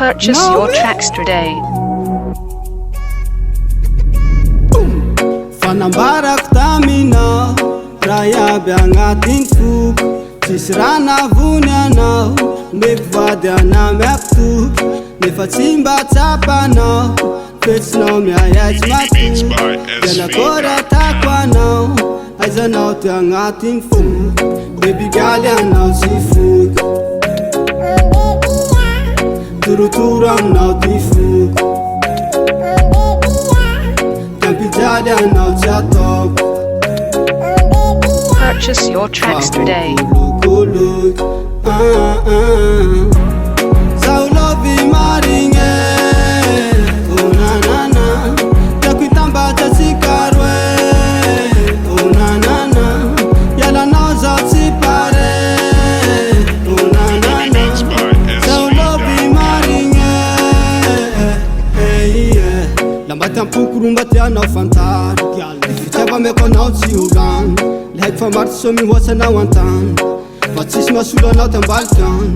Purchase your tracks today. Fanambarako taminao raha iaby agnatiny foko tsisy raha navony anao meko vady anamyako toko nefa tsy mba tsapanao fetsinao miayaitsy matoky ianakory atako anao aizanao ty agnatiny foko bebigaly anao tsy foko torotoro aminao ty foko tampijaly anao tsy ataoko Purchase your tracks today. Zaho lovy marigny oh nanana tiako hitambatratsika roe oh nanana ialanao zaho tsy pare oh nanana zaho lovy marigny lamba tiampoko romba tianao fantary fitiava meko anao tsy orano le haiko fa maritsy so mihoatsanao antany fa tsisy masolo anao tambaliky any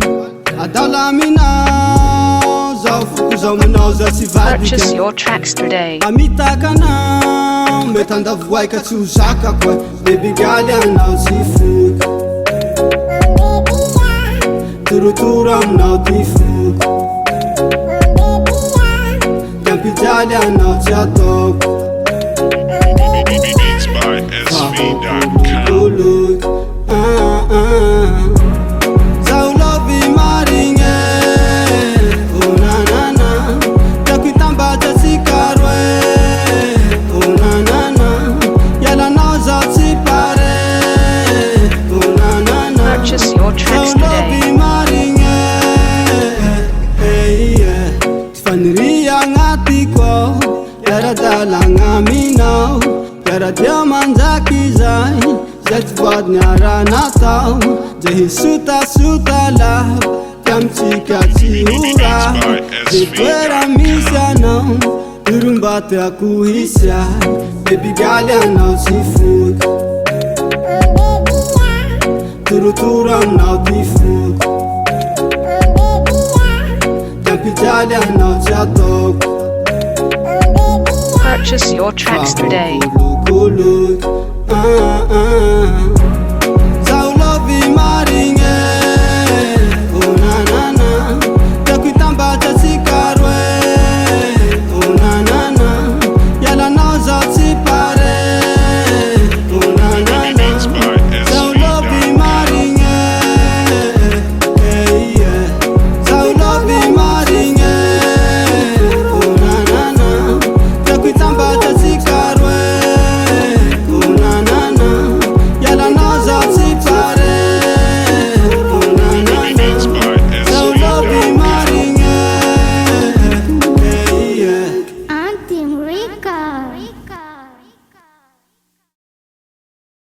adala aminao zaho foko zaho aminao zaho tsy Purchase your tracks today. amitaka anao mety andavoaika tsy ho zakako bebigaly anao tsy foko torotoro aminao ty foko tampijaly anao tsy ataoko zaho lovy marigny oh nanana tiako hitambatratsika roe oh nanana ialanao zaho tsy pare oh nanana Purchase your tracks zaho lovy today. marigny tsy faniry agnatiko ao iara-dalagna aminao iara-dia manjaky zay zay tsy voadiny ara-natao zay hisotasota lava tiamitsika tsy hora zay toera misy anao iromba tiako hisy ahy bebigaly anao tsy foko torotoro aminao ty foko tampijaly anao tsy ataoko Purchase your tracks today. ah.